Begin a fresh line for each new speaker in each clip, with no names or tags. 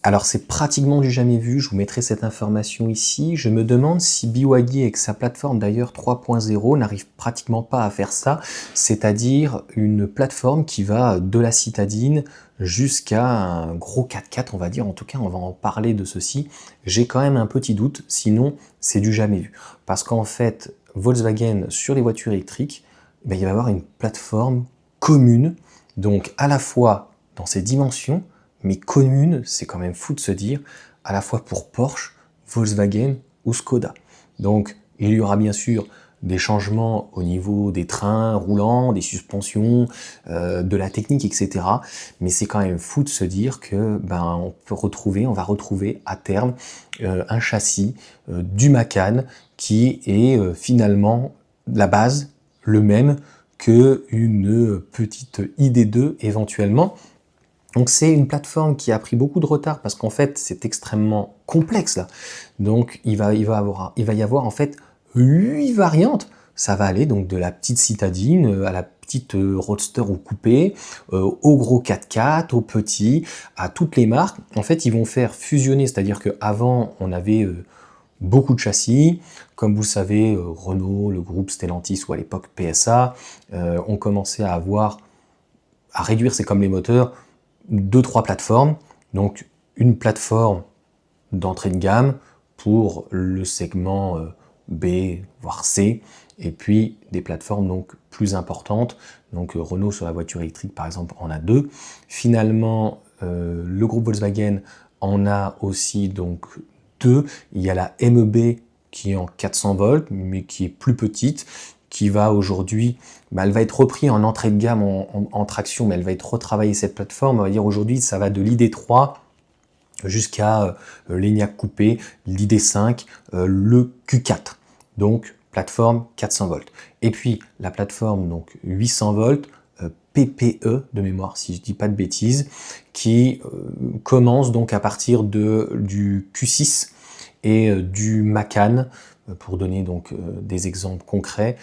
Alors c'est pratiquement du jamais vu, je vous mettrai cette information ici. Je me demande si BYD avec sa plateforme d'ailleurs 3.0 n'arrive pratiquement pas à faire ça, c'est-à-dire une plateforme qui va de la citadine jusqu'à un gros 4x4 on va dire, en tout cas on va en parler de ceci. J'ai quand même un petit doute, sinon c'est du jamais vu. Parce qu'en fait Volkswagen sur les voitures électriques, il va y avoir une plateforme commune, donc à la fois dans ses dimensions, mais commune, c'est quand même fou de se dire, à la fois pour Porsche, Volkswagen ou Skoda. Donc il y aura bien sûr des changements au niveau des trains roulants, des suspensions, de la technique, etc. Mais c'est quand même fou de se dire que on va retrouver à terme un châssis du Macan qui est finalement la base, le même que une petite ID2 éventuellement. Donc c'est une plateforme qui a pris beaucoup de retard parce qu'en fait c'est extrêmement complexe là. Donc il va y avoir en fait 8 variantes. Ça va aller donc de la petite citadine à la petite roadster ou coupé, au gros 4x4, au petit, à toutes les marques. En fait ils vont faire fusionner, c'est-à-dire qu'avant on avait beaucoup de châssis, comme vous savez Renault, le groupe Stellantis ou à l'époque PSA, ont commencé à réduire, c'est comme les moteurs, 2-3 plateformes, donc une plateforme d'entrée de gamme pour le segment B, voire C, et puis des plateformes donc plus importantes, donc Renault sur la voiture électrique par exemple en a 2. Finalement, le groupe Volkswagen en a aussi donc 2. Il y a la MEB qui est en 400 volts, mais qui est plus petite, qui va aujourd'hui, elle va être reprise en entrée de gamme en traction, mais elle va être retravaillée cette plateforme. On va dire aujourd'hui, ça va de l'ID3 jusqu'à l'ENIAC coupé, l'ID5, le Q4. Donc plateforme 400 volts. Et puis la plateforme donc 800 volts, PPE de mémoire, si je dis pas de bêtises, qui commence donc à partir du Q6 et du Macan, pour donner donc des exemples concrets,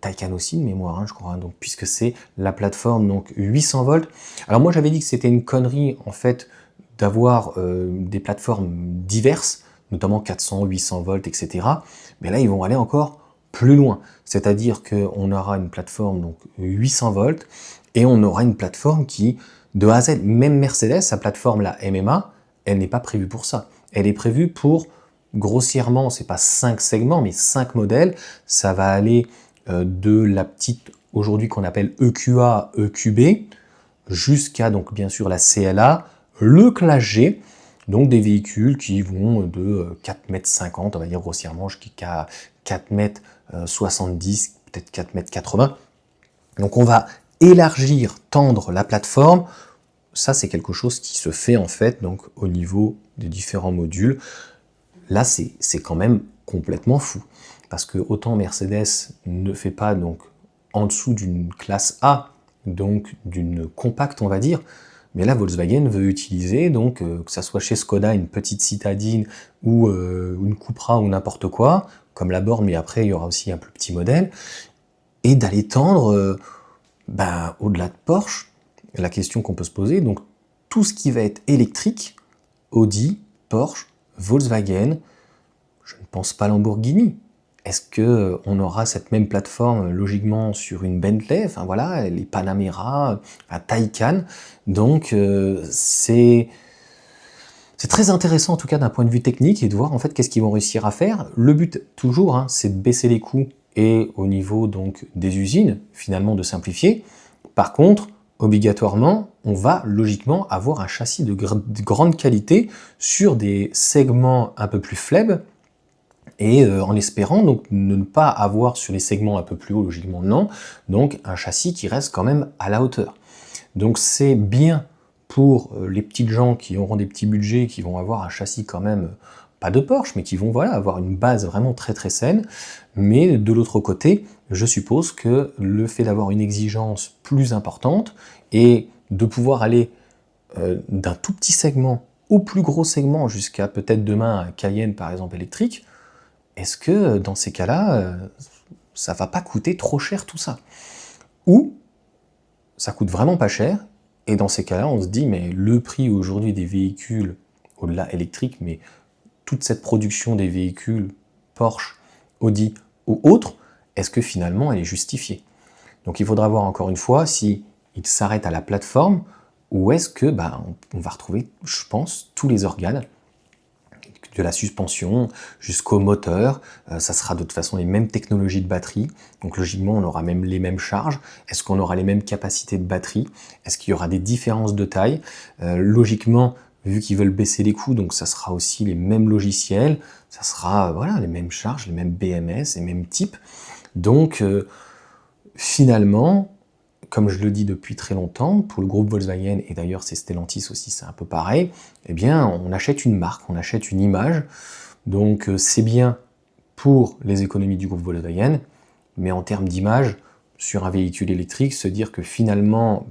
Taycan aussi de mémoire, je crois, donc puisque c'est la plateforme donc 800 volts. Alors moi j'avais dit que c'était une connerie en fait d'avoir des plateformes diverses, notamment 400, 800 volts, etc. Mais là ils vont aller encore plus loin, c'est-à-dire qu'on aura une plateforme donc 800 volts et on aura une plateforme qui de A à Z, même Mercedes, sa plateforme la MMA, elle n'est pas prévue pour ça. Elle est prévue pour grossièrement, c'est pas 5 segments, mais 5 modèles. Ça va aller de la petite, aujourd'hui qu'on appelle EQA, EQB, jusqu'à donc bien sûr la CLA, le Classe G, donc des véhicules qui vont de 4,50 m, on va dire grossièrement, jusqu'à 4,70 m, peut-être 4,80 m. Donc on va élargir, tendre la plateforme. Ça, c'est quelque chose qui se fait en fait donc au niveau des différents modules. Là, c'est quand même complètement fou. Parce que autant Mercedes ne fait pas donc en dessous d'une classe A, donc d'une compacte, on va dire, mais là, Volkswagen veut utiliser, donc, que ça soit chez Skoda, une petite citadine, ou une Cupra, ou n'importe quoi, comme la borne, mais après, il y aura aussi un plus petit modèle, et d'aller tendre au-delà de Porsche, la question qu'on peut se poser, donc tout ce qui va être électrique, Audi, Porsche, Volkswagen, je ne pense pas Lamborghini. Est-ce que on aura cette même plateforme logiquement sur une Bentley, enfin voilà, les Panamera, un Taycan, donc c'est très intéressant en tout cas d'un point de vue technique et de voir en fait qu'est-ce qu'ils vont réussir à faire. Le but toujours, c'est de baisser les coûts et au niveau donc des usines, finalement de simplifier. Par contre, obligatoirement, on va logiquement avoir un châssis de grande qualité sur des segments un peu plus faibles et en espérant donc ne pas avoir sur les segments un peu plus hauts, logiquement non, donc un châssis qui reste quand même à la hauteur. Donc c'est bien pour les petites gens qui auront des petits budgets, qui vont avoir un châssis quand même, pas de Porsche, mais qui vont avoir une base vraiment très très saine. Mais de l'autre côté, je suppose que le fait d'avoir une exigence plus importante et de pouvoir aller d'un tout petit segment au plus gros segment jusqu'à peut-être demain un Cayenne par exemple électrique, est-ce que dans ces cas-là, ça va pas coûter trop cher tout ça? Ou ça coûte vraiment pas cher Et dans ces cas-là, on se dit, mais le prix aujourd'hui des véhicules, au-delà électriques, mais toute cette production des véhicules Porsche, Audi ou autres, est-ce que finalement elle est justifiée? Donc il faudra voir encore une fois si il s'arrête à la plateforme ou est-ce que on va retrouver, je pense, tous les organes, de la suspension jusqu'au moteur. Ça sera de toute façon les mêmes technologies de batterie, donc logiquement on aura même les mêmes charges. Est-ce qu'on aura les mêmes capacités de batterie? Est-ce qu'il y aura des différences de taille? Logiquement, vu qu'ils veulent baisser les coûts, donc ça sera aussi les mêmes logiciels, ça sera voilà, les mêmes charges, les mêmes BMS, les mêmes types. Donc finalement, comme je le dis depuis très longtemps, pour le groupe Volkswagen, et d'ailleurs c'est Stellantis aussi, c'est un peu pareil, eh bien on achète une marque, on achète une image, donc c'est bien pour les économies du groupe Volkswagen, mais en termes d'image, sur un véhicule électrique, se dire que finalement,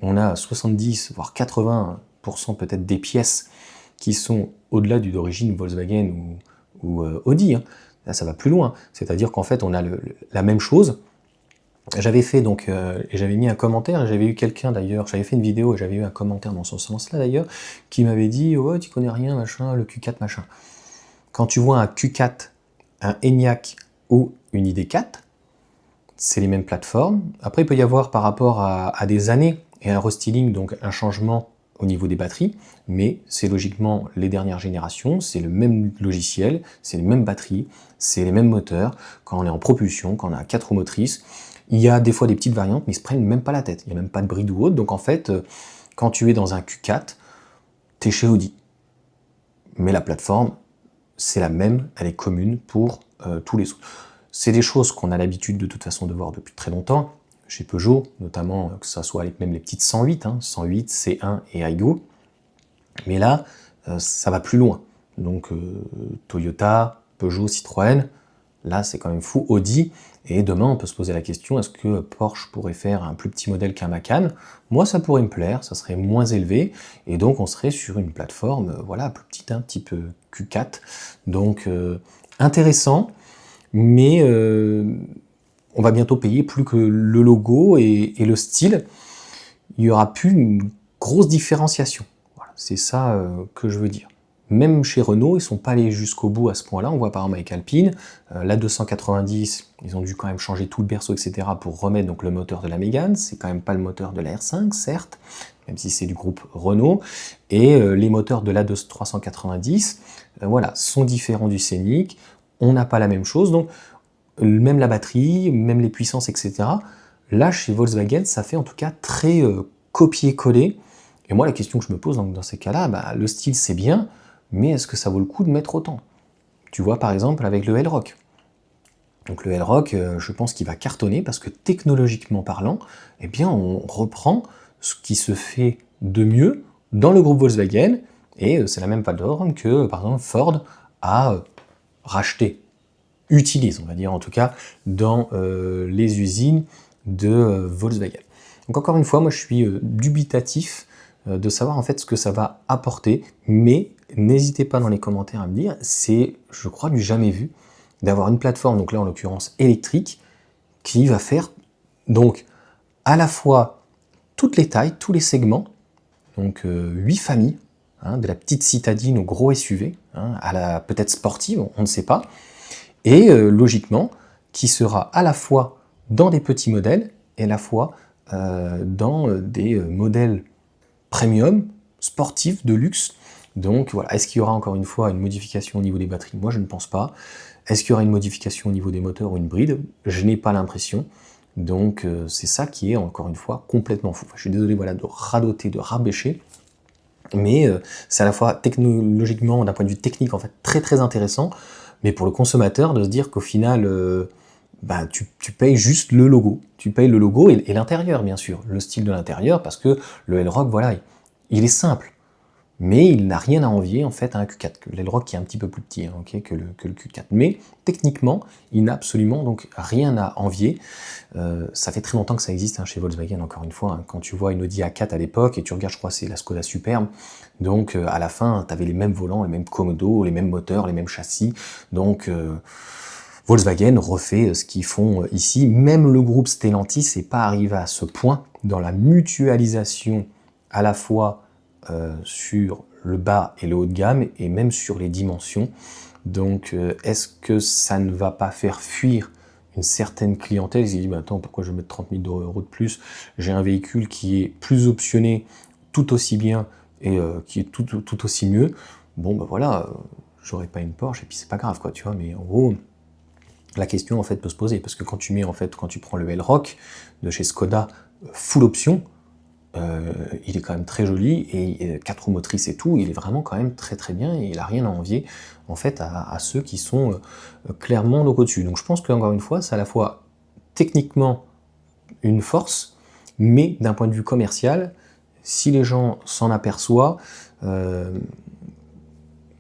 on a 70, voire 80% peut-être des pièces qui sont au-delà d'origine Volkswagen ou Audi, hein. Là ça va plus loin, c'est-à-dire qu'en fait on a la même chose. J'avais fait donc, et j'avais mis un commentaire, et j'avais eu quelqu'un d'ailleurs, j'avais fait une vidéo et j'avais eu un commentaire dans ce sens-là d'ailleurs, qui m'avait dit ouais tu connais rien machin, le Q4 machin. Quand tu vois un Q4, un Enyaq ou une ID4, c'est les mêmes plateformes. Après il peut y avoir par rapport à des années et un restyling, donc un changement au niveau des batteries, mais c'est logiquement les dernières générations, c'est le même logiciel, c'est les mêmes batteries, c'est les mêmes moteurs, quand on est en propulsion, quand on a 4 roues motrices. Il y a des fois des petites variantes, mais ils se prennent même pas la tête. Il n'y a même pas de bride ou autre. Donc en fait, quand tu es dans un Q4, tu es chez Audi. Mais la plateforme, c'est la même, elle est commune pour tous les autres. C'est des choses qu'on a l'habitude de toute façon de voir depuis très longtemps. Chez Peugeot, notamment, que ce soit avec même les petites 108, 108, C1 et Aygo. Mais là, ça va plus loin. Donc Toyota, Peugeot, Citroën, là c'est quand même fou. Audi, et demain on peut se poser la question, est-ce que Porsche pourrait faire un plus petit modèle qu'un Macan? Moi ça pourrait me plaire, ça serait moins élevé, et donc on serait sur une plateforme voilà, plus petite, type Q4. Donc intéressant, mais on va bientôt payer plus que le logo et le style. Il n'y aura plus une grosse différenciation. Voilà, c'est ça que je veux dire. Même chez Renault, ils ne sont pas allés jusqu'au bout à ce point-là. On voit par exemple avec Alpine, la 290, ils ont dû quand même changer tout le berceau, etc. pour remettre donc, le moteur de la Mégane. C'est quand même pas le moteur de la R5, certes, même si c'est du groupe Renault. Et les moteurs de la 390, voilà, sont différents du Scénic. On n'a pas la même chose. Donc, même la batterie, même les puissances, etc. Là, chez Volkswagen, ça fait en tout cas très copier-coller. Et moi, la question que je me pose dans ces cas-là, le style c'est bien, mais est-ce que ça vaut le coup de mettre autant? Tu vois par exemple avec le L-Rock. Donc le L-Rock, je pense qu'il va cartonner parce que technologiquement parlant, eh bien on reprend ce qui se fait de mieux dans le groupe Volkswagen, et c'est la même plateforme que par exemple Ford a racheté, utilise on va dire en tout cas, dans les usines de Volkswagen. Donc encore une fois, moi je suis dubitatif de savoir en fait ce que ça va apporter, mais n'hésitez pas dans les commentaires à me dire, c'est je crois du jamais vu d'avoir une plateforme, donc là en l'occurrence électrique, qui va faire donc à la fois toutes les tailles, tous les segments, donc 8 familles, de la petite citadine au gros SUV, à la peut-être sportive, on ne sait pas, et logiquement qui sera à la fois dans des petits modèles et à la fois dans des modèles premium, sportifs, de luxe. Donc voilà, est-ce qu'il y aura encore une fois une modification au niveau des batteries? Moi je ne pense pas. Est-ce qu'il y aura une modification au niveau des moteurs ou une bride? Je n'ai pas l'impression. Donc c'est ça qui est encore une fois complètement fou. Enfin, je suis désolé voilà, de radoter, de rabêcher, mais c'est à la fois technologiquement, d'un point de vue technique en fait, très très intéressant, mais pour le consommateur de se dire qu'au final tu payes juste le logo. Tu payes le logo et l'intérieur, bien sûr, le style de l'intérieur, parce que le L-Rock, voilà, il est simple, mais il n'a rien à envier en fait à un Q4, l'L-Rock qui est un petit peu plus petit que le Q4. Mais techniquement, il n'a absolument donc rien à envier. Ça fait très longtemps que ça existe chez Volkswagen, encore une fois. Quand tu vois une Audi A4 à l'époque, et tu regardes, je crois, c'est la Skoda Superbe, donc à la fin, tu avais les mêmes volants, les mêmes commodos, les mêmes moteurs, les mêmes châssis, donc Volkswagen refait ce qu'ils font ici. Même le groupe Stellantis n'est pas arrivé à ce point dans la mutualisation à la fois sur le bas et le haut de gamme et même sur les dimensions. Donc est-ce que ça ne va pas faire fuir une certaine clientèle? Ils se disent bah, attends, pourquoi je vais mettre 30 000 € de plus? J'ai un véhicule qui est plus optionné tout aussi bien et qui est tout aussi mieux. Bon ben voilà, j'aurais pas une Porsche et puis c'est pas grave quoi, tu vois, mais en gros la question en fait peut se poser parce que quand tu prends le Elroq de chez Skoda full option, il est quand même très joli et 4 roues motrices et tout, il est vraiment quand même très très bien et il a rien à envier en fait à ceux qui sont clairement donc au-dessus. Donc je pense qu'encore une fois, c'est à la fois techniquement une force, mais d'un point de vue commercial, si les gens s'en aperçoivent,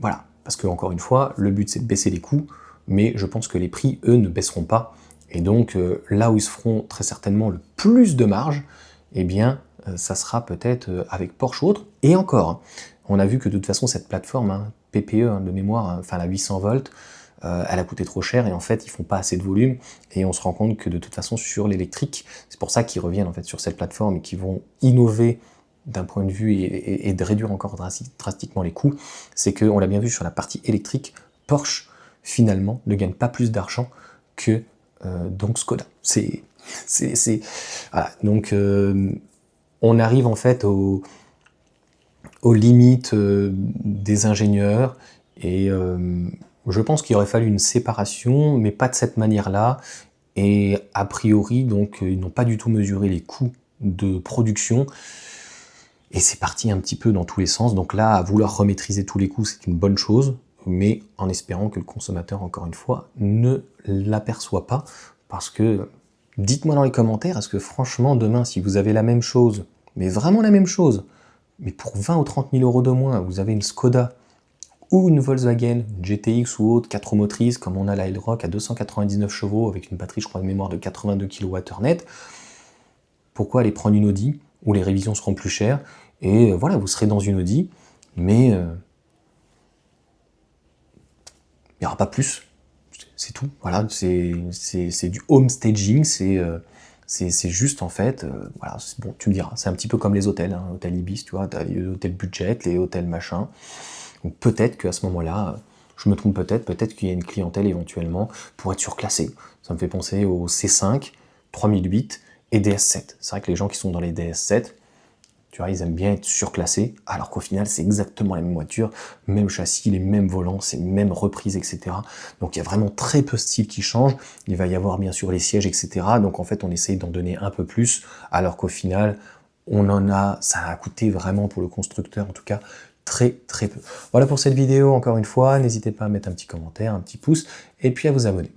voilà, parce que encore une fois, le but c'est de baisser les coûts, mais je pense que les prix, eux, ne baisseront pas. Et donc, là où ils se feront très certainement le plus de marge, eh bien, ça sera peut-être avec Porsche ou autre. Et encore, hein, on a vu que de toute façon, cette plateforme, hein, PPE hein, de mémoire, hein, enfin la 800 volts, elle a coûté trop cher et en fait, ils font pas assez de volume. Et on se rend compte que de toute façon, sur l'électrique, c'est pour ça qu'ils reviennent en fait sur cette plateforme et qu'ils vont innover d'un point de vue et de réduire encore drastiquement les coûts, c'est qu'on l'a bien vu sur la partie électrique, Porsche finalement ne gagne pas plus d'argent que donc Skoda. Voilà. Donc on arrive en fait aux limites des ingénieurs et je pense qu'il aurait fallu une séparation, mais pas de cette manière-là. Et a priori, donc, ils n'ont pas du tout mesuré les coûts de production. Et c'est parti un petit peu dans tous les sens. Donc là, à vouloir remaîtriser tous les coûts, c'est une bonne chose, mais en espérant que le consommateur, encore une fois, ne l'aperçoit pas. Parce que, dites-moi dans les commentaires, est-ce que franchement, demain, si vous avez la même chose, mais vraiment la même chose, mais pour 20 ou 30 000 € de moins, vous avez une Skoda ou une Volkswagen, une GTX ou autre, 4 roues motrices, comme on a la Elroq à 299 chevaux, avec une batterie, je crois, de mémoire de 82 kWh net, pourquoi aller prendre une Audi, où les révisions seront plus chères, et voilà, vous serez dans une Audi, mais il n'y aura pas plus, c'est tout, voilà, c'est du home staging, c'est juste en fait, voilà, bon, tu me diras, c'est un petit peu comme les hôtels, hein, hôtel Ibis, tu vois, t'as les hôtels budget, les hôtels machin, donc peut-être qu'à ce moment-là, je me trompe peut-être qu'il y a une clientèle éventuellement pour être surclassée. Ça me fait penser au C5, 3008 et DS7. C'est vrai que les gens qui sont dans les DS7, tu vois, ils aiment bien être surclassés, alors qu'au final, c'est exactement la même voiture, même châssis, les mêmes volants, c'est les mêmes reprises, etc. Donc il y a vraiment très peu de style qui change. Il va y avoir bien sûr les sièges, etc. Donc en fait, on essaye d'en donner un peu plus, alors qu'au final, ça a coûté vraiment pour le constructeur, en tout cas, très très peu. Voilà pour cette vidéo, encore une fois, n'hésitez pas à mettre un petit commentaire, un petit pouce, et puis à vous abonner.